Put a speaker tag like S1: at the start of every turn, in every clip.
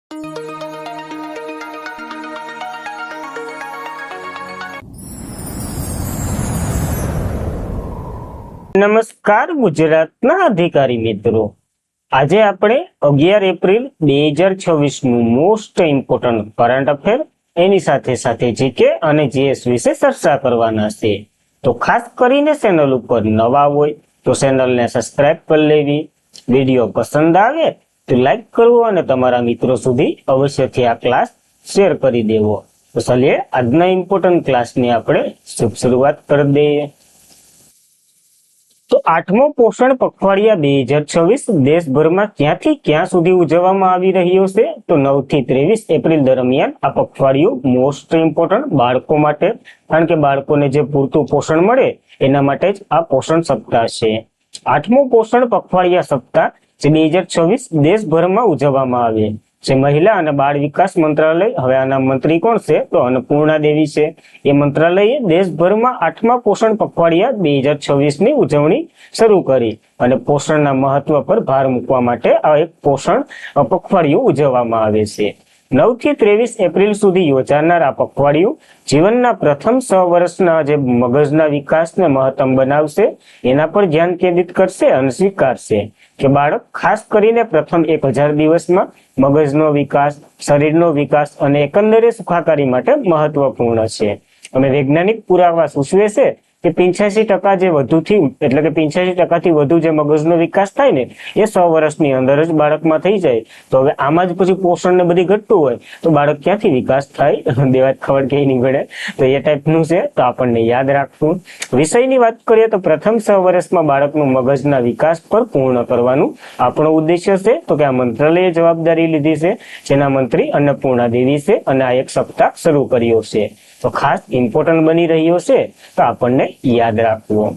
S1: નમસ્કાર ગુજરાતના અધિકારી મિત્રો, આજે આપણે 11 એપ્રિલ 2026 નું મોસ્ટ ઇમ્પોર્ટન્ટ કરંટ અફેર એની સાથે જીકે અને જીએસ વિશે ચર્ચા કરવાના છે। તો ખાસ કરીને ચેનલ ઉપર નવા હોય તો ચેનલને સબસ્ક્રાઇબ કરી લેવી, વિડીયો પસંદ આવે તો લાઈક કરવો અને તમારા મિત્રો સુધી અવશ્યથી આ ક્લાસ શેર કરી દેવો। તો ચાલીએ આજના ઇમ્પોર્ટન્ટ ક્લાસની આપણે શરૂઆત કરી દઈએ। તો 8મો પોષણ પખવાડિયા 2026 દેશભરમાં ક્યાંથી ક્યાં સુધી ઉજવવામાં આવી રહ્યો છે? તો 9 થી 23 એપ્રિલ દરમિયાન આ પખવાડિયું મોસ્ટ ઇમ્પોર્ટન્ટ બાળકો માટે, કારણ કે બાળકોને જે પૂરતું પોષણ મળે એના માટે જ આ પોષણ સપ્તાહ છે। 8મો પોષણ પખવાડિયા સપ્તાહ જે 2026 દેશભરમાં ઉજવવામાં આવે છે। મહિલા અને બાળ વિકાસ મંત્રાલય, હવે આના મંત્રી કોણ છે? તો અન્નપૂર્ણા દેવી છે। એ મંત્રાલયે દેશભરમાં 8મા પોષણ પખવાડિયા 2026 ની ઉજવણી શરૂ કરી અને પોષણના મહત્વ પર ભાર મૂકવા માટે આ એક પોષણ પખવાડિયું ઉજવવામાં આવે છે। 9 થી 23 એપ્રિલ સુધી યોજાનાર આ પખવાડિયું જીવનના પ્રથમ 6 વર્ષના જે મગજના વિકાસને મહત્તમ બનાવશે એના પર ધ્યાન કેન્દ્રિત કરશે અને સ્વીકારશે કે બાળક ખાસ કરીને પ્રથમ 1000 દિવસમાં મગજનો વિકાસ, શરીરનો વિકાસ અને એકંદરે સુખાકારી માટે મહત્વપૂર્ણ છે। અને વૈજ્ઞાનિક પુરાવા સૂચવે છે કે 85% જે વધુથી એટલે કે 85% વધુ જે મગજનો વિકાસ થાય ને એ 100 વર્ષની અંદર જ બાળકમાં થઈ જાય। તો હવે આમાં જ પછી પોષણ ને બધી ઘટતું હોય તો બાળક ક્યાંથી વિકાસ થાય? દેવાત ખબર કે નહીં પડે। તો એ ટાઈપનું છે, તો આપણને યાદ રાખવું। વિષયની વાત કરીએ તો પ્રથમ 6 વર્ષમાં બાળકનું મગજના વિકાસ પર પૂર્ણ કરવાનું આપણો ઉદ્દેશ્ય છે। તો કે આ મંત્રાલયે જવાબદારી લીધી છે, જેના મંત્રી અન્નપૂર્ણા દેવી છે અને આ એક સપ્તાહ શરૂ કર્યો છે। તો ખાસ ઇમ્પોર્ટન્ટ બની રહ્યો છે, તો આપણને યાદ રાખવું।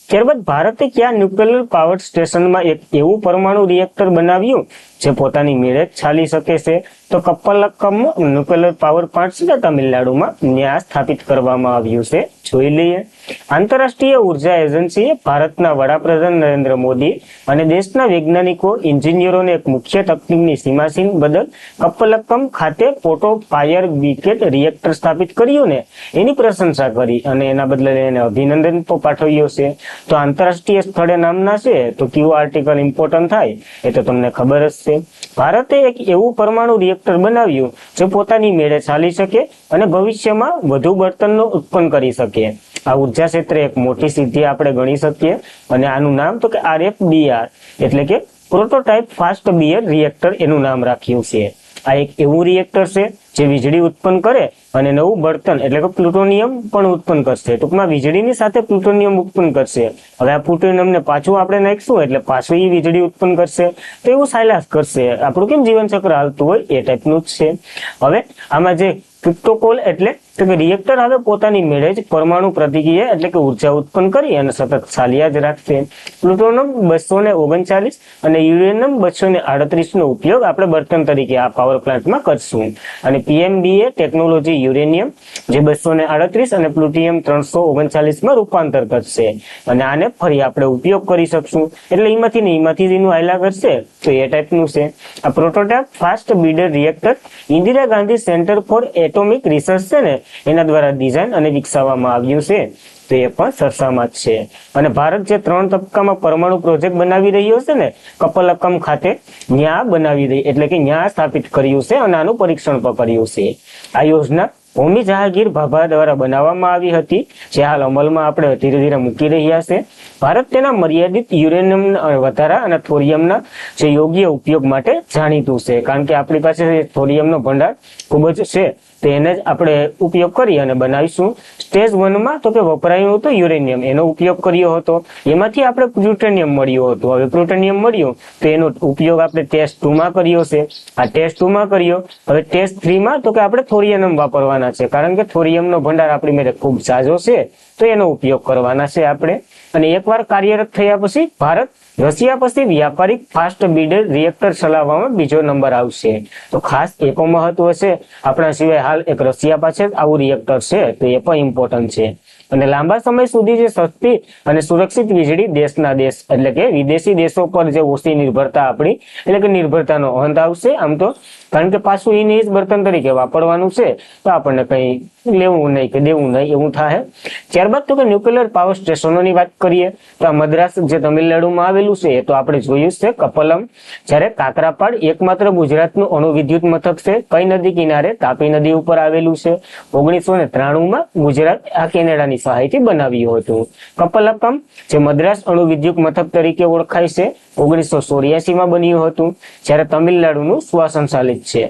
S1: ત્યારબાદ ભારતે ક્યાં ન્યુક્લિયર પાવર સ્ટેશનમાં એક એવું પરમાણુ રિએક્ટર બનાવ્યું જે પોતાની મેળે જ ચાલી શકે છે? તો કપ્પલક્કમ ન્યુક્લિયર પાવર પ્લાન્ટ છે તમિલનાડુમાં ત્યાં સ્થાપિત કરવામાં આવ્યું છે। જોઈ લઈએ। આંતરરાષ્ટ્રીય ઉર્જા એજન્સીએ ભારતના વડાપ્રધાન નરેન્દ્ર મોદી અને દેશના વૈજ્ઞાનિકો, એન્જિનિયરોને એક મુખ્ય તકનીકની સીમાસીન બદલ કપ્પલક્કમ ખાતે ફોટો ફાયર બ્રિકેટ રિએક્ટર સ્થાપિત કર્યું ને એની પ્રશંસા કરી અને એના બદલે એને અભિનંદન પાઠવ્યો છે। તો આંતરરાષ્ટ્રીય સ્થળે નામના છે, તો કયું આર્ટિકલ ઇમ્પોર્ટન્ટ થાય એ તો તમને ખબર જ છે। ભારતે એક એવું પરમાણુ રિએક્ટર બનાવ્યું જે પોતાની મેળે ચાલી શકે અને ભવિષ્યમાં વધુ બળતણનો ઉત્પન્ન કરી શકે। આ ઉર્જા ક્ષેત્રે એક મોટી સિદ્ધિ આપણે ગણી શકીએ અને આનું નામ તો કે RFBR એટલે કે પ્રોટોટાઇપ ફાસ્ટ બિયર રિએક્ટર એનું નામ રાખ્યું છે। આ એક એવું રિએક્ટર છે જે વીજળી ઉત્પન્ન કરે અને નવું બળતણ એટલે કે પ્લુટોનિયમ પણ ઉત્પન્ન કરશે। ટૂંકમાં વીજળીની સાથે પ્લુટોનિયમ ઉત્પન્ન કરશે। હવે આ પ્લુટોનિયમને પાછું આપણે નાખીશું એટલે પાછું એ વીજળી ઉત્પન્ન કરશે, તો એવું સાયલાસ કરશે। આપણું કેમ જીવન ચક્ર હાલતું હોય એ ટાઈપનું જ છે। હવે આમાં જે ક્રિપ્ટોકોલ એટલે કે રિએક્ટર હવે પોતાની મેળે જ પરમાણુ પ્રતિક્રિયા એટલે કે ઉર્જા ઉત્પન્ન કરી અને સતત ચાલ્યા જ રાખશે। પ્લુટોનિયમ 239 અને યુરેનિયમ 238 નો ઉપયોગ આપણે બળતણ તરીકે આ પાવર પ્લાન્ટમાં કરશું અને PMBA ટેકનોલોજી યુરેનિયમ જે 238 અને પ્લુટોનિયમ 339 માં રૂપાંતર કરશે અને આને ફરી આપણે ઉપયોગ કરી શકશું। એટલે એમાંથી એનું હાયલા કરશે, તો એ ટાઈપનું છે। આ prototype fast breeder reactor Indira Gandhi centre for atomic research છે ને એના દ્વારા ડિઝાઇન અને વિકસાવવામાં આવ્યું છે। તો એ પણ સરસામાં જ છે અને ભારત જે 3 તબક્કામાં પરમાણુ પ્રોજેક્ટ બનાવી રહ્યો છે ને કપ્પલક્કમ ખાતે ત્યાં બનાવી રહી એટલે કે ત્યાં સ્થાપિત કર્યું છે અને આનું પરીક્ષણ પણ કર્યું છે। આ યોજના હોમી જહાંગીર ભાભા દ્વારા બનાવવામાં આવી હતી, જે હાલ અમલમાં આપણે ધીરે ધીરે મૂકી રહ્યા છે। ભારત તેના મર્યાદિત યુરેનિયમ વધારા અને થોરિયમના જે યોગ્ય ઉપયોગ માટે જાણીતું છે, કારણ કે આપણી પાસે થોરિયમનો ભંડાર ખૂબ જ છે, તો એને જ આપણે ઉપયોગ કરી અને બનાવીશું। સ્ટેજ 1 માં તો કે વપરાયું હતું યુરેનિયમ, એનો ઉપયોગ કર્યો હતો, એમાંથી આપણે પ્લુટોનિયમ મળ્યું હતું। હવે પ્લુટોનિયમ મળ્યું તો એનો ઉપયોગ આપણે ટેસ્ટ 2 માં કર્યો છે। આ ટેસ્ટ 2 માં કર્યો, હવે ટેસ્ટ 3 માં તો કે આપણે થોરિયમ વાપરવાના છે, કારણ કે થોરિયમનો ભંડાર આપણી મેળે ખૂબ ઝાઝો છે, તો એનો ઉપયોગ કરવાના છે આપણે। અને એકવાર કાર્યરત થયા પછી ભારત રશિયા પછી વ્યાપારિક ફાસ્ટ બિયર રિએક્ટર ચલાવવામાં બીજો નંબર આવશે। તો ખાસ એ પણ મહત્વ છે, આપણા સિવાય હાલ એક રશિયા પાસે આવું રિએક્ટર છે, તો એ પણ ઇમ્પોર્ટન્ટ છે। અને લાંબા સમય સુધી જે સસ્તી અને સુરક્ષિત વીજળી દેશના દેશ એટલે કે વિદેશી દેશો પર જે ઓછી નિર્ભરતા આપણી એટલે કે નિર્ભરતાનો અંત આવશે. આમ તો કારણ કે પાછું એને જ બર્તન તરીકે વાપરવાનું છે તો આપણને કઈ લેવું નહીં કે દેવું નહીં એવું થાય. ત્યારબાદ તો કે ન્યુક્લિયર પાવર સ્ટેશનોની વાત કરીએ તો આ મદ્રાસ જે તમિલનાડુમાં આવેલું છે એ તો આપણે જોયું છે કપલમ. જ્યારે કાકરાપાડ એકમાત્ર ગુજરાતનું અણુ વિદ્યુત મથક છે. કઈ નદી કિનારે? તાપી નદી ઉપર આવેલું છે. 1993માં ગુજરાત આ કેનેડાની સહાયથી બનાવ્યું હતું. કપલકમ જે મદ્રાસ અણુ વિદ્યુત મથક તરીકે ઓળખાય છે 1984માં બન્યું હતું, જ્યારે તમિલનાડુનું સ્વસંચાલિત છે.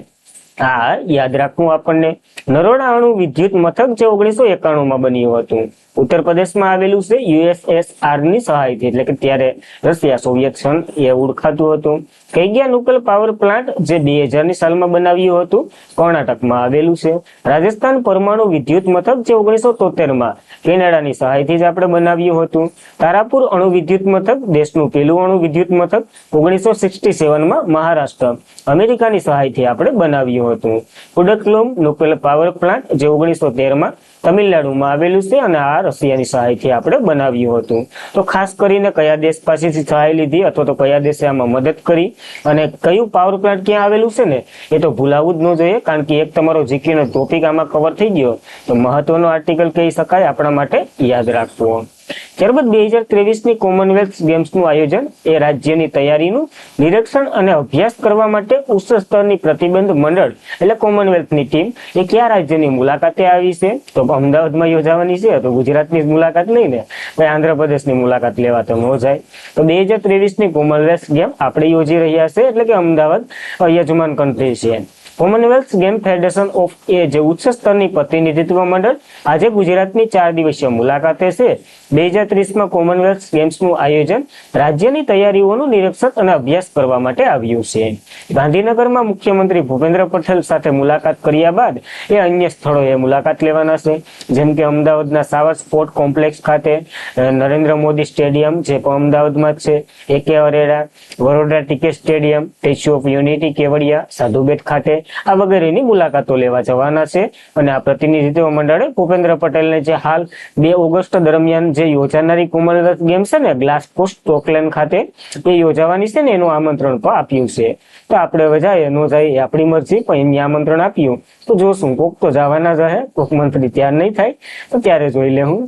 S1: આ યાદ રાખવું આપણને. નરોડા અણુ વિદ્યુત મથક જે 1991માં બન્યું હતું, ઉત્તર પ્રદેશમાં આવેલું છે. યુએસએસઆર ની સહાયથી એટલે કે ત્યારે રશિયા સોવિયત સંઘ એ ઓળખાતું હતું. કૈગિયા ન્યુક્લિયર પાવર પ્લાન્ટ જે 2000ની સાલમાં બનાવ્યું હતું, કર્ણાટકમાં આવેલું છે. રાજસ્થાન પરમાણુ વિદ્યુત મથક જે 1973માં કેનેડાની સહાયથી જ આપણે બનાવ્યું હતું. તારાપુર અણુ વિદ્યુત મથક દેશનું પહેલું અણુ વિદ્યુત મથક 1967માં મહારાષ્ટ્ર અમેરિકાની સહાયથી આપણે બનાવ્યું હતું. કુડકલોમ ન્યુક્લિયર પાવર પ્લાન્ટ જે 1913માં તમિલનાડુમાં આવેલું છે અને આ રશિયાની સહાયથી આપણે બનાવ્યું હતું. તો ખાસ કરીને કયા દેશ પાસેથી સહાય લીધી અથવા તો કયા દેશે આમાં મદદ કરી અને કયું પાવર પ્લાન્ટ ક્યાં આવેલું છે ને એ તો ભૂલાવું જ ન જોઈએ, કારણ કે એક તમારો જીકેનો ટોપિક આમાં કવર થઈ ગયો તો મહત્વનો આર્ટિકલ કહી શકાય આપણા માટે યાદ રાખવો. ત્યારબાદ 2023ની કોમનવેલ્થ ગેમ્સનું આયોજન એ રાજ્યની તૈયારીનું નિરીક્ષણ અને અભ્યાસ કરવા માટે ઉચ્ચ સ્તરની પ્રતિબંધ મંડળ એટલે કોમનવેલ્થની ટીમ એ કયા રાજ્યની મુલાકાતે આવી છે? તો અમદાવાદમાં યોજાવાની છે. તો ગુજરાતની મુલાકાત લઈને ભાઈ આંધ્રપ્રદેશની મુલાકાત લેવા તો ન જાય. તો 2023ની કોમનવેલ્થ ગેમ આપણે યોજી રહ્યા છે એટલે કે અમદાવાદ યજમાન કન્ટ્રી છે. કોમનવેલ્થ ગેમ ફેડરેશન ઓફ એ જે ઉચ્ચ સ્તરની પ્રતિનિધિત્વ મંડળ આજે ગુજરાતની 4 દિવસીય મુલાકાતે છે. 2030માં કોમનવેલ્થ ગેમ્સનું આયોજન રાજ્યની તૈયારીઓનું નિરીક્ષણ અને અભ્યાસ કરવા માટે આવ્યું છે. ગાંધીનગરમાં મુખ્યમંત્રી ભૂપેન્દ્ર પટેલ સાથે મુલાકાત કર્યા બાદ એ અન્ય સ્થળોએ મુલાકાત લેવાના છે, જેમ કે અમદાવાદના સાવર સ્પોર્ટ કોમ્પ્લેક્સ ખાતે, નરેન્દ્ર મોદી સ્ટેડિયમ જે અમદાવાદમાં જ છે, એકે અરેડા, વડોદરા ટિકેટ stadium, statue of unity Kevadia, Sadhu Bet ખાતે આ વગેરેની મુલાકાતો લેવા જવાના છે. અને આ પ્રતિનિધિત્વ મંડળે ભૂપેન્દ્ર પટેલને જે હાલ 2 ઓગસ્ટ દરમિયાન જે યોજાનારી કોમનવેલ્થ ગેમ છે ને ગ્લાસગો સ્કોટલેન્ડ ખાતે એ યોજાવાની છે ને એનું આમંત્રણ પણ આપ્યું છે. તો આપણે હવે જાય ન જાય એ આપણી મરજી, પણ એમને આમંત્રણ આપ્યું તો જોશું. કોક તો જવાના જ હે, કોક મંત્રી તૈયાર નહીં થાય તો ત્યારે જોઈ લેવું.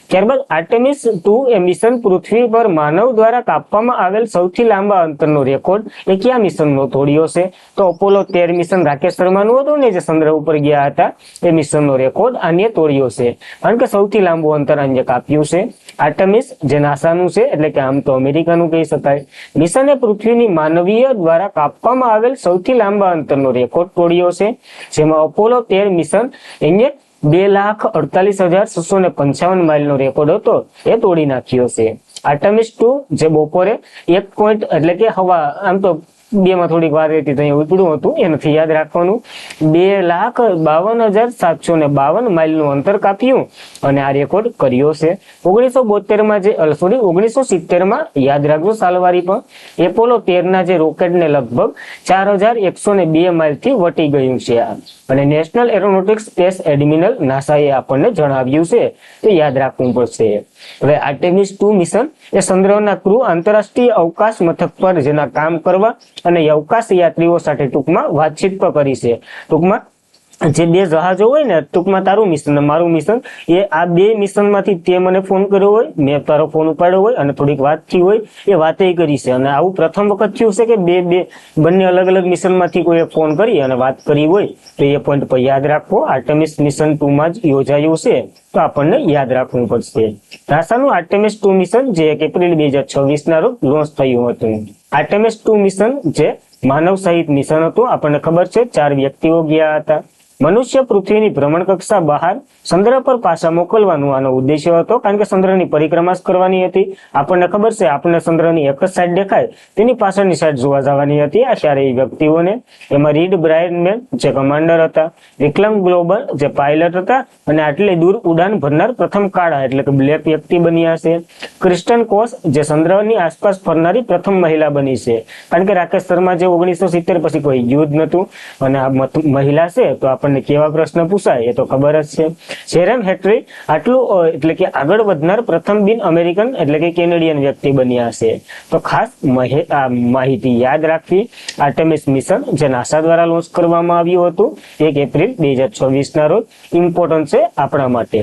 S1: ત્યારબાદ આર્ટેમિસ 2 એ મિશન પૃથ્વી પર માનવ દ્વારા કાપવામાં આવેલ સૌથી લાંબા અંતરનો રેકોર્ડ એ કયા મિશનનો તોડ્યો છે? તો અપોલો 13 મિશન રાકેશ શર્માનું હતું ને જે ચંદ્ર ઉપર ગયા હતા, એ મિશનનો રેકોર્ડ આને તોડ્યો છે, કારણ કે સૌથી લાંબુ અંતર આને કાપ્યું છે. આર્ટેમિસ જે નાસાનું છે એટલે કે આમ તો અમેરિકાનું કહી શકાય, મિશને પૃથ્વીની માનવીય દ્વારા કાપવામાં આવેલ સૌથી લાંબા અંતરનો રેકોર્ડ તોડ્યો છે, જેમાં અપોલો 13 મિશન એને 2,48,655 માઇલનો રેકોર્ડ હતો એ તોડી નાખ્યો છે. આર્ટેમિસ 2 જે બપોરે 1 પોઈન્ટ એટલે કે હવા આમ તો 2માં થોડીક વાર હતી તો અહીંયા ઉપડું હતું એ નથી યાદ રાખવાનું, 2,52,752 માઇલનું અંતર કાપ્યું અને આ રેકોર્ડ કર્યો છે. 1970માં યાદ રાખજો સાલવારી પણ એપોલો 13ના જે રોકેટને લગભગ 4,102 માઇલથી વટી ગયું છે. અને નેશનલ એરોનોટિક્સ સ્પેસ એડમિરલ નાસાએ આપણને જણાવ્યું છે તો યાદ રાખવું પડશે. હવે આર્ટેમિસ 2 મિશન એ ચંદ્રના ક્રૂ આંતરરાષ્ટ્રીય અવકાશ મથક પર જેના કામ કરવા અને અવકાશ યાત્રીઓ સાથે ટૂંકમાં વાતચીત પણ કરી છે. ટૂંકમાં જે 2 જહાજો હોય ને ટૂંકમાં તારું મિશન ને મારું મિશન એ આ 2 મિશનમાંથી તે મને ફોન કર્યો હોય, મેં તારો ફોન ઉપાડ્યો હોય અને થોડીક વાત થઈ હોય એ વાતે કરી છે. અને આવું પ્રથમ વખત થયું છે કે બંને અલગ અલગ મિશનમાંથી કોઈ ફોન કરી અને વાત કરી હોય તો એ પોઈન્ટ પર યાદ રાખવો. આર્ટેમિસ મિશન 2માં જ યોજાયું છે તો આપણને યાદ રાખવું પડશે. નાસાનું આર્ટેમિસ 2 મિશન જે 1 એપ્રિલ 2026ના રોજ લોન્ચ થયું હતું. આર્ટેમિસ 2 મિશન જે માનવ સહિત મિશન હતું. આપણને ખબર છે 4 વ્યક્તિઓ ગયા હતા. મનુષ્ય પૃથ્વીની ભ્રમણ કક્ષા બહાર ચંદ્ર પર પાછા મોકલવાનું આનો ઉદ્દેશ્ય હતો, કારણ કે ચંદ્રની પરિક્રમા કરવાની હતી. આપણને ખબર છે આપણે ચંદ્રની એક જ સાઈડ દેખાય તેની પાછળની સાઈડ જોવા જવાની હતી આ 4 વ્યક્તિઓને. એમાં રીડ બ્રાયનમેન જે કમાન્ડર હતા, વિક્રમ ગ્લોબર જે પાયલટ હતા અને આટલી દૂર ઉડાન ભરનાર પ્રથમ કાળા એટલે કે બ્લેક વ્યક્તિ બન્યા છે. ક્રિસ્ટન કોસ જે ચંદ્રની આસપાસ ફરનારી પ્રથમ મહિલા બની છે, કારણ કે રાકેશ શર્મા જે 1970 પછી કોઈ યુદ્ધ નતું અને આ મહિલા છે તો આપણે આપણને કેવા પ્રશ્ન પૂછાય એ તો ખબર જ છે. જેરેમ હેટરી આટલું એટલે કે આગળ વધનાર પ્રથમ બિન અમેરિકન એટલે કે કેનેડિયન વ્યક્તિ બન્યા છે. તો ખાસ માહિતી યાદ રાખવી. આર્ટેમિસ મિશન જે નાસા દ્વારા લોન્ચ કરવામાં આવ્યું હતું 1 એપ્રિલ 2024 ના રોજ ઇમ્પોર્ટન્ટ છે આપણા માટે.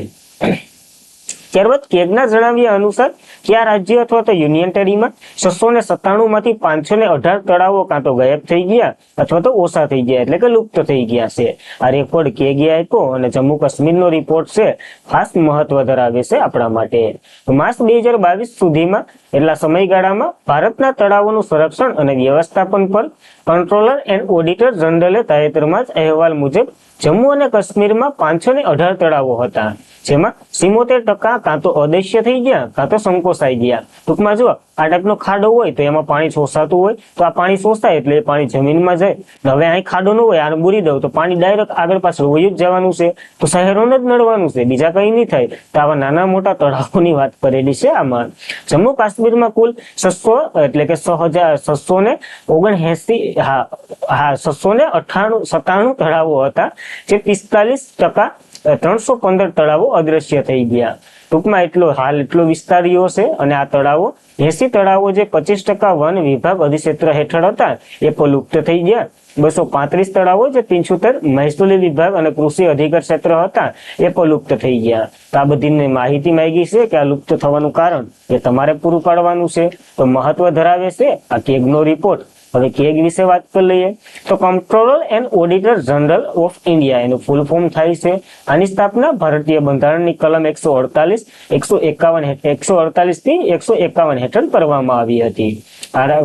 S1: ત્યારબાદ કેગના જણાવ્યા અનુસાર કયા રાજ્ય અથવા તો યુનિયન ટેરીમાં 697 માંથી 518 તળાવો કાં તો ગાયબ થઈ ગયા અથવા તો ઓછા થઈ ગયા એટલે કે લુપ્ત થઈ ગયા છે. આ રેકોર્ડ કેગે આપ્યો અને જમ્મુ કાશ્મીરનો રિપોર્ટ છે ખાસ મહત્વ ધરાવે છે આપણા માટે. માર્ચ 2022 સુધીમાં એટલા સમયગાળામાં ભારતના તળાવોનું સંરક્ષણ અને વ્યવસ્થાપન પર કંટ્રોલર એન્ડ ઓડિટર જનરલે તાજેતરમાં જ અહેવાલ મુજબ જમ્મુ અને કાશ્મીરમાં 518 તળાવો હતા, જેમાં 77% કાં તો અદૃશ્ય થઈ ગયા કાં તો સંકોચાઈ ગયા. ટૂંકમાં જો આ ટાઈપનો ખાડો હોય તો એમાં પાણી શોષાતું હોય, તો આ પાણી શોષાય એટલે એ પાણી જમીનમાં જાય. હવે અહીં ખાડો ન હોય, આને બુરી દઉં તો પાણી ડાયરેક્ટ આગળ પાછળ વયું જ જવાનું છે, તો શહેરોને જ નડવાનું છે, બીજા કઈ નહીં થાય. તો આવા નાના મોટા તળાવોની વાત કરેલી છે આમાં. જમ્મુ કાશ્મીરમાં કુલ 697 તળાવો હતા, જે 45% 315 તળાવો અદ્રશ્ય થઈ ગયા. ટૂંકમાં એટલો વિસ્તાર રહ્યો છે. અને આ તળાવો 80 તળાવો જે 25% વન વિભાગ અધિક્ષેત્ર હેઠળ હતા એ પણ લુપ્ત થઈ ગયા. 235 તળાવો જે 75 મહેસૂલી વિભાગ અને કૃષિ અધિકાર ક્ષેત્ર હતા એ પણ લુપ્ત થઈ ગયા. તો આ બધી માહિતી માંગી છે કે આ લુપ્ત થવાનું કારણ એ તમારે પૂરું પાડવાનું છે. તો મહત્વ ધરાવે છે આ કેગનો રિપોર્ટ. હવે કેગ વિશે વાત કરી લઈએ તો controller and auditor general of India એનું ફૂલ ફોર્મ થાય છે. આની સ્થાપના ભારતીય બંધારણની કલમ 148 થી 151 હેઠળ કરવામાં આવી હતી.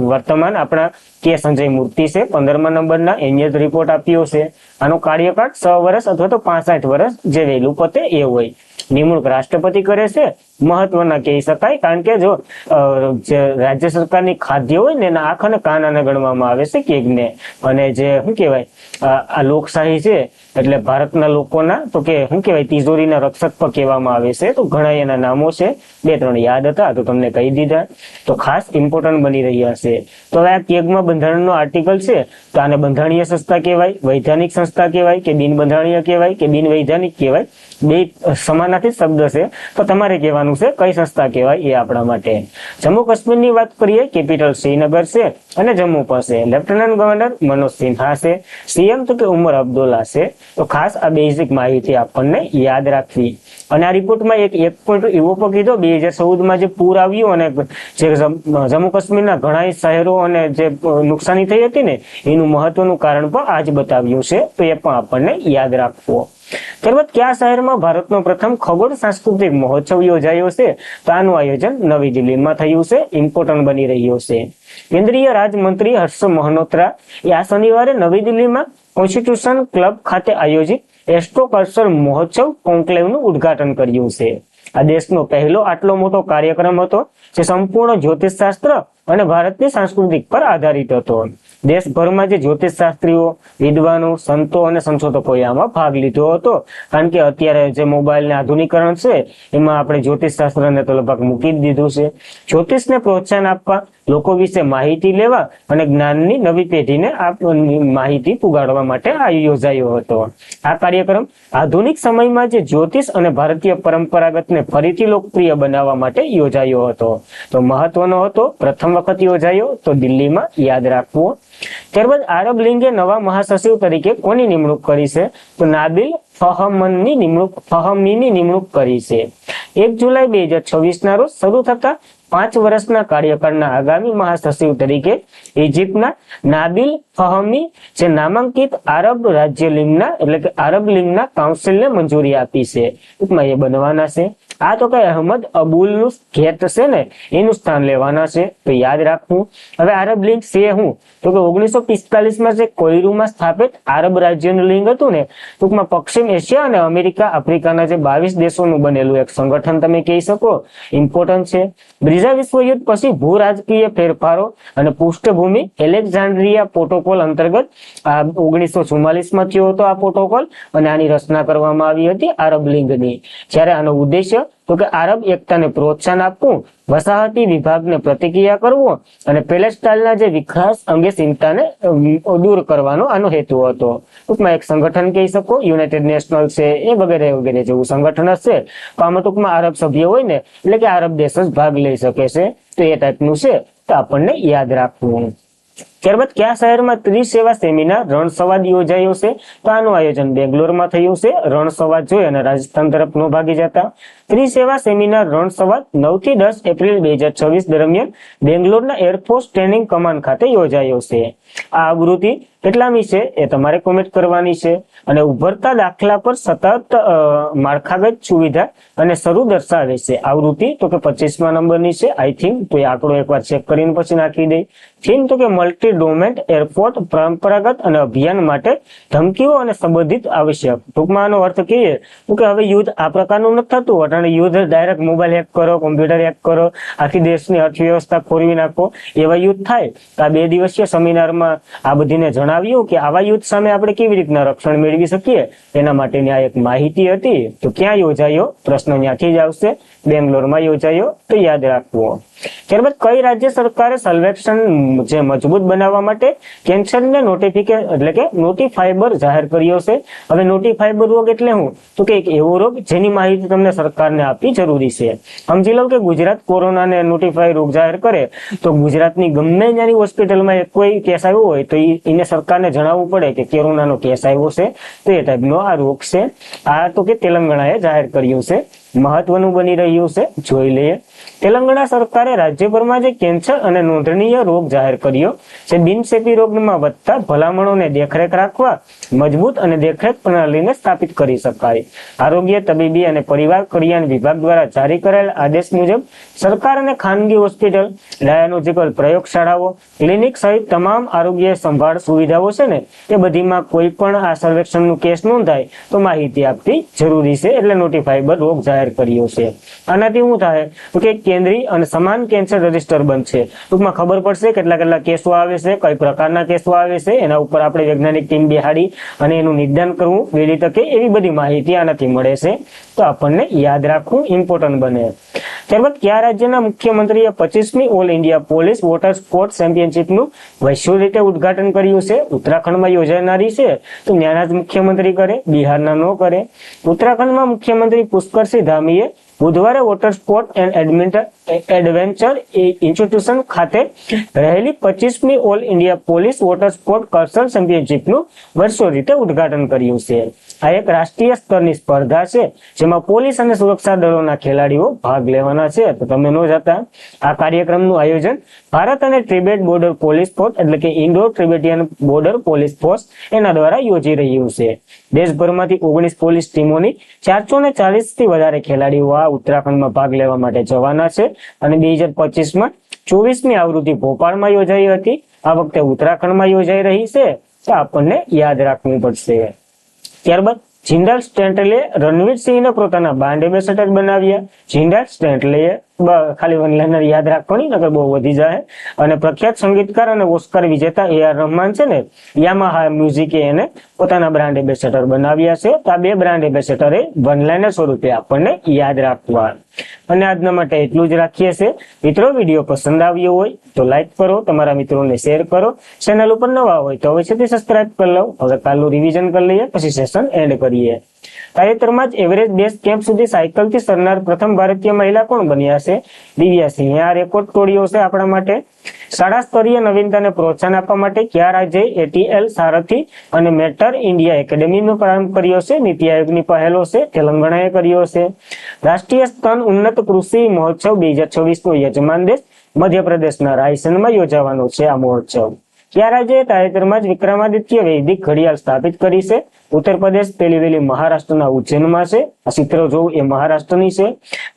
S1: વર્તમાન આપણા કે સંજય મૂર્તિ છે 15મા નંબરના એન્યુઅલ રિપોર્ટ આપ્યો છે. આનો કાર્યકાળ 6 વર્ષ અથવા તો 65 વર્ષ જે વહેલું પતે એ હોય. નિમણૂક રાષ્ટ્રપતિ કરે છે. મહત્વના કહી શકાય, કારણ કે જો રાજ્ય સરકારની ખાદ્ય હોય ને એના આંખ અને કાન આને ગણવામાં આવે છે કેગને. અને જે શું કહેવાય આ લોકશાહી છે એટલે ભારતના લોકોના તો કે શું કહેવાય તિજોરીના રક્ષક પણ કહેવામાં આવે છે. તો ઘણા એના નામો છે, 2-3 યાદ હતા તો તમને કહી દીધા. તો ખાસ ઇમ્પોર્ટન્ટ બની રહ્યા છે. તો હવે આ કેગમાં બંધારણનો આર્ટિકલ છે તો આને બંધારણીય સંસ્થા કહેવાય, વૈધાનિક સંસ્થા કહેવાય કે બિન બંધારણીય કહેવાય કે બિન વૈધાનિક કહેવાય. બે સમાનાર્થી શબ્દ છે, તો તમારે કહેવાનું છે કઈ સંસ્થા કહેવાય એ આપણા માટે. જમ્મુ કાશ્મીરની વાત કરીએ, કેપિટલ શ્રીનગર છે અને જમ્મુ પાસે લેફ્ટનન્ટ ગવર્નર મનોજ સિન્હા છે, સીએમ તો કે ઉમર અબ્દુલ્લા છે. તો ખાસ આ બેઝિક માહિતી આપણને યાદ રાખવી. અને આ રિપોર્ટમાં એક પોઈન્ટ એવો પણ કીધો 2014માં જે પૂર આવ્યું અને જે જમ્મુ કાશ્મીરના ઘણા શહેરો અને જે નુકસાની થઈ હતી ને એનું મહત્વનું કારણ પણ આજ બતાવ્યું છે. તો એ પણ આપણને યાદ રાખવો. ત્યારબાદ કયા શહેરમાં ભારતનો પ્રથમ ખગોળ સાંસ્કૃતિક મહોત્સવ યોજાયો છે? તો આનું આયોજન નવી દિલ્હીમાં થયું છે. ઇમ્પોર્ટન્ટ બની રહ્યો છે. કેન્દ્રીય રાજમંત્રી હર્ષ મલ્હોત્રા એ આ શનિવારે નવી દિલ્હીમાં કોન્સ્ટિટ્યુશન ક્લબ ખાતે આયોજિત એસ્ટ્રો કલ્ચર મહોત્સવ કોન્ક્લેવનું ઉદ્ઘાટન કર્યું છે. આ દેશનો પહેલો આટલો મોટો કાર્યક્રમ હતો જે સંપૂર્ણ જ્યોતિષશાસ્ત્ર અને ભારતની સંસ્કૃતિ પર આધારિત હતો. દેશભરમાં જે જ્યોતિષશાસ્ત્રીઓ, વિદ્વાનો, સંતો અને સંશોધકોએ આમાં ભાગ લીધો હતો. કારણ કે અત્યારે જે મોબાઈલને આધુનિકરણ છે એમાં આપણે જ્યોતિષશાસ્ત્રને તો લગભગ મૂકી જ દીધું છે. જ્યોતિષને પ્રોત્સાહન આપવા, લોકો વિશે માહિતી લેવા અને જ્ઞાનની નવી પેઢીને આ માહિતી પુગાડવા માટે આ યોજાયો હતો. આ કાર્યક્રમ આધુનિક સમયમાં જે જ્યોતિષ અને ભારતીય પરંપરાગતને ફરીથી લોકપ્રિય બનાવવા માટે યોજાયો હતો. તો મહત્વનો હતો, પ્રથમ વખત યોજાયો તો દિલ્હીમાં, યાદ રાખવું. ત્યારબાદ આરબ લીગે નવા મહાસચિવ તરીકે કોની નિમણૂક કરી છે? તો નાબિલ ફહમીની નિમણૂક કરી છે. 1 જુલાઈ 2026 ના રોજ શરૂ થતા 5 વર્ષના કાર્યકાળના આગામી મહાસચિવ તરીકે ઇજિપ્તના નાબિલ ફહમી જે નામાંકિત આરબ રાજ્ય લીગના એટલે કે આરબ લીગના કાઉન્સિલને મંજૂરી આપી છે. ટૂંકમાં એ બનવાના છે. આ તો કઈ અહમદ અબુલનું ઘેટ છે ને એનું સ્થાન લેવાના છે. તો યાદ રાખવું. હવે આરબ લીગ છે હું તો કે 1945માં જે કોયરૂમાં સ્થાપિત આરબ રાજ્યનું લીગ હતું ને, ટૂંકમાં પશ્ચિમ એશિયા અને અમેરિકા આફ્રિકાના જે 22 દેશોનું બનેલું એક સંગઠન તમે કહી શકો. ઇમ્પોર્ટન્ટ છે. બીજા વિશ્વયુદ્ધ પછી ભૂ રાજકીય ફેરફારો અને પૃષ્ઠભૂમિ એલેક્ઝાન્ડ્રિયા પ્રોટોકોલ અંતર્ગત આ 1944માં થયો હતો આ પ્રોટોકોલ, અને આની રચના કરવામાં આવી હતી આરબ લીગની. જ્યારે આનો ઉદ્દેશ્ય તો કે આરબ એકતાને પ્રોત્સાહન આપવું, વસાહતી વિભાગને પ્રતિક્રિયા કરવો અને પેલેસ્ટાઇનના જે વિકાસ અંગે ચિંતાને દૂર કરવાનો આનો હેતુ હતો. ટૂંકમાં એક સંગઠન કહી શકો, યુનાઇટેડ નેશનલ છે એ વગેરે વગેરે જેવું સંગઠન હશે. તો આમાં ટૂંકમાં આરબ સભ્ય હોય ને એટલે કે આરબ દેશ જ ભાગ લઈ શકે છે. તો એ ટાઈપનું છે, તો આપણને યાદ રાખવું. ત્યારબાદ કયા શહેરમાં ત્રિસેવા સેમિનાર રણસંવાદ યોજાયો છે? તો આનું આયોજન બેંગ્લોરમાં થયું છે. રણસંવાદ જોઈ અને રાજસ્થાન તરફ ન ભાગી જતા. ત્રિસેવા સેમિનાર રણસંવાદ 9 થી 10 એપ્રિલ 2026 દરમિયાન બેંગ્લોરના એરફોર્સ ટ્રેનિંગ કમાન્ડ ખાતે યોજાયો છે. આ આવૃત્તિ કેટલામી છે એ તમારે કોમેન્ટ કરવાની છે. અને ઉભરતા દાખલા પર સતત માળખાગત સુવિધા અને શરૂ દર્શાવે છે. આવૃત્તિ તો કે 25મા નંબરની છે આઈ થિંક. તો એ આંકડો એકવાર ચેક કરીને પછી નાખી દે. થીમ તો કે મલ્ટી ડોમેન એરપોર્ટ પરંપરાગત અને અભિયાન માટે ધમકીઓ અને સંબંધિત આવશ્યક. ટૂંકમાં આનો અર્થ કહીએ તો કે હવે યુદ્ધ આ પ્રકારનું નથી થતું. અને યુદ્ધ ડાયરેક્ટ મોબાઈલ હેક કરો, કોમ્પ્યુટર હેક કરો, આખી દેશની અર્થવ્યવસ્થા ખોરવી નાખો, એવા યુદ્ધ થાય. તો આ 2 દિવસીય સેમિનારમાં આ બધીને જણાવ્યું કે આવા યુદ્ધ સામે આપણે કેવી રીતના રક્ષણ મેળવી શકીએ એના માટેની આ એક માહિતી હતી. તો ક્યાં યોજાયો? પ્રશ્ન ત્યાંથી જ આવશે. બેંગ્લોરમાં યોજાયો, તો યાદ રાખવો. ત્યારબાદ કઈ રાજ્ય સરકારે સર્વેક્ષણ જે મજબૂત બનાવવા માટે કેન્સરને નોટિફિકેશન એટલે કે નોટિફાયેબલ જાહેર કર્યો છે? હવે નોટિફાયેબલ રોગ એટલે શું? તો કે એક એવો રોગ જેની માહિતી તમને સરકારને આપવી જરૂરી છે. સમજી લો કે ગુજરાત કોરોનાને નોટિફાઈ રોગ જાહેર કરે તો ગુજરાતની ગમે ત્યાંની હોસ્પિટલમાં કોઈ કેસ આવ્યો હોય તો એને સરકારને જણાવવું પડે કે કોરોનાનો કેસ આવ્યો છે. તો એ ટાઈપનો આ રોગ છે. આ તો કે તેલંગાણાએ જાહેર કર્યું છે. મહત્વનું બની રહ્યું છે, જોઈ લઈએ. તેલંગાણા સરકારે રાજ્યભરમાં જે કેન્સર અને નોંધનીય રોગ જાહેર કર્યો છે. બિનચેપી રોગમાં વધતા ભલામણોને દેખરેખ રાખવા મજબૂત અને દેખરેખ પ્રણાલીને સ્થાપિત કરી શકાય. આરોગ્ય, તબીબી અને પરિવાર કલ્યાણ વિભાગ દ્વારા જારી કરાયેલ આદેશ મુજબ સરકાર અને ખાનગી હોસ્પિટલ, ડાયગ્નોસ્ટિકલ પ્રયોગશાળાઓ, ક્લિનિક સહિત તમામ આરોગ્ય સંભાળ સુવિધાઓ છે ને એ બધીમાં કોઈ પણ આ સર્વેક્ષણનું કેસ નોંધાય તો માહિતી આપવી જરૂરી છે. એટલે નોટિફાયેબલ રોગ જાહેર કર્યો છે. આનાથી શું થાય તો કે કેન્દ્રીય અને સમાન કેન્સર રજિસ્ટર બનશે. ટૂંકમાં ખબર પડશે કેટલા કેસો આવે છે, કઈ પ્રકારના કેસો આવે છે, એના ઉપર આપણે વૈજ્ઞાનિક ટીમ બેહાડી અને એનું નિદાન કરવું વહેલી તકે, એવી બધી માહિતી આનાથી મળે છે. તો આપણને યાદ રાખવું ઇમ્પોર્ટન્ટ બને. ત્યારબાદ કયા રાજ્યના મુખ્યમંત્રીએ 25મી all India police water sport ચેમ્પિયનશિપનું વૈશ્વિક રીતે ઉદઘાટન કર્યું છે? ઉત્તરાખંડમાં યોજાનારી છે. તો ત્યાંના જ મુખ્યમંત્રી કરે, બિહારના ન કરે. ઉત્તરાખંડમાં મુખ્યમંત્રી પુષ્કરસિંહ ધામીએ બુધવારે water sport and adventure institution ખાતે રહેલી 25મી all India police water sport cultural ચેમ્પિયનશિપનું વર્ષો રીતે ઉદઘાટન કર્યું છે. આ એક રાષ્ટ્રીય સ્તરની સ્પર્ધા છે જેમાં પોલીસ અને સુરક્ષા દળોના ખેલાડીઓ ભાગ લેવાના છે. તો તમે ન જતા. આ કાર્યક્રમનું આયોજન ભારત અને તિબેટ બોર્ડર પોલીસ ફોર્સ એટલે કે Indo Tibetan border police force એના દ્વારા યોજી રહ્યું છે. દેશભરમાંથી 19 પોલીસ ટીમોની 440 થી વધારે ખેલાડીઓ આ ઉત્તરાખંડમાં ભાગ લેવા માટે જવાના છે. અને 2025માં 24મી આવૃત્તિ ભોપાલમાં યોજાઈ હતી. આ વખતે ઉત્તરાખંડમાં યોજાઈ રહી છે. તો આપણને યાદ રાખવું પડશે. ત્યારબાદ જિંદાલ સ્ટેન્ટલે રણવીર સિંહને પોતાના બ્રાન્ડ એમ્બેસેડર બનાવ્યા. જિંદાલ સ્ટેન્ટલે ખાલી વનલાઈનર યાદ રાખવાની નકર બહુ વધી જાય. અને પ્રખ્યાત સંગીતકાર અને ઓસ્કાર વિજેતા AR રહેમાન છે ને, યામાહા મ્યુઝિકે એને પોતાના બ્રાન્ડ એમ્બેસેડર બનાવ્યા છે. તો આ 2 બ્રાન્ડ એમ્બેસેડર વનલાઈનર સ્વરૂપે આપણને યાદ રાખવા. અને આજના માટે એટલું જ રાખીએ છીએ. મિત્રો, વિડીયો પસંદ આવ્યો હોય તો લાઈક કરો, તમારા મિત્રોને શેર કરો. ચેનલ ઉપર નવા હોય તો અવશ્યથી સબસ્ક્રાઇબ કરી લો. હવે કાલનું રિવિઝન કરી લઈએ, પછી સેશન એન્ડ કરીએ. તાજેતરમાં જ એવરેસ્ટ બેઝ કેમ્પ સુધી સાયકલથી સરનાર પ્રથમ ભારતીય મહિલા કોણ બન્યા છે? દિવ્યા સિંહે આ રેકોર્ડ તોડ્યો છે આપણા માટે. શાળા સ્તરીય નવીનતાને પ્રોત્સાહન આપવા માટે કયા રાજ્યએ ATL સારથી અને મેટર ઇન્ડિયા એકેડેમીનો પ્રારંભ કર્યો છે? નીતિ આયોગની પહેલો છે, તેલંગાણાએ કર્યો છે. રાષ્ટ્રીય સ્તન ઉન્નત કૃષિ મહોત્સવ 2026નો યજમાન દેશ મધ્યપ્રદેશના રાયસેનમાં યોજાવાનો છે આ મહોત્સવ. કયા રાજ્યએ તાજેતરમાં જ વિક્રમાદિત્ય વૈદિક ઘડિયાળ સ્થાપિત કરી છે? ઉત્તર પ્રદેશ. પહેલી વહેલી મહારાષ્ટ્રના ઉજ્જૈનમાં છે. આ ચિત્ર જોવું એ મહારાષ્ટ્રની છે.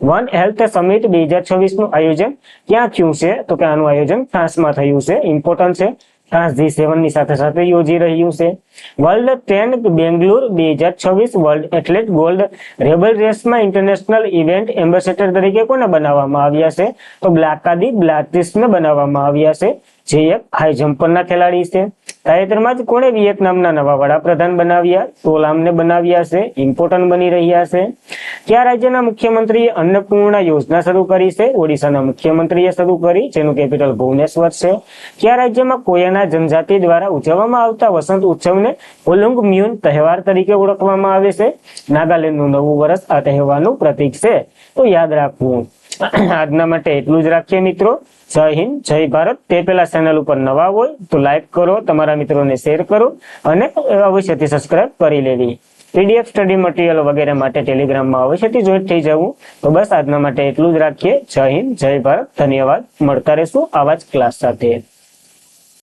S1: વન હેલ્થ સમિટ 2026નું આયોજન ક્યાં થયું છે? તો કે આનું આયોજન ફ્રાન્સમાં થયું છે. ઇમ્પોર્ટન્ટ છે. ફ્રાન્સ G7 ની સાથે સાથે યોજી રહ્યું છે. World 10 Bangalore 2026 world athlete gold rebel રેસમાં ઇન્ટરનેશનલ ઇવેન્ટ એમ્બેસેડર તરીકે કોને બનાવવામાં આવ્યા છે? તો બ્લાકાદી બ્લાટિસને બનાવવામાં આવ્યા છે. જે એક હાઈ જમ્પરના ખેલાડી છે. તાજેતરમાં જ કોણે વિયેતનામના નવા વડાપ્રધાન બનાવ્યા? તો લામને બનાવ્યા છે. ઇમ્પોર્ટન્ટ બની રહ્યા છે. કયા રાજ્યના મુખ્યમંત્રીએ અન્નપૂર્ણા યોજના શરૂ કરી છે? ઓડિશાના મુખ્યમંત્રીએ શરૂ કરી, જેનું કેપિટલ ભુવનેશ્વર છે. કયા રાજ્યમાં કોયાના જનજાતિ દ્વારા ઉજવવામાં આવતા વસંત ઉત્સવને ઓલુંગ મ્યુન તહેવાર તરીકે ઓળખવામાં આવે છે? નાગાલેન્ડનું નવું વર્ષ આ તહેવારનું પ્રતીક છે. તો યાદ રાખવું. આજના માટે એટલું જ રાખીએ મિત્રો. જય હિન્દ, જય ભારત. તે પહેલા ચેનલ ઉપર નવા હોય તો લાઈક કરો, તમારા મિત્રોને શેર કરો અને અવશ્યથી સબસ્ક્રાઇબ કરી લેવી. પીડીએફ સ્ટડી મટીરિયલ વગેરે માટે ટેલિગ્રામમાં અવશ્યથી જોઈન્ટ થઈ જવું. તો બસ આજના માટે એટલું જ રાખીએ. જય હિન્દ, જય ભારત. ધન્યવાદ. મળતા રહેશું આવા જ ક્લાસ સાથે.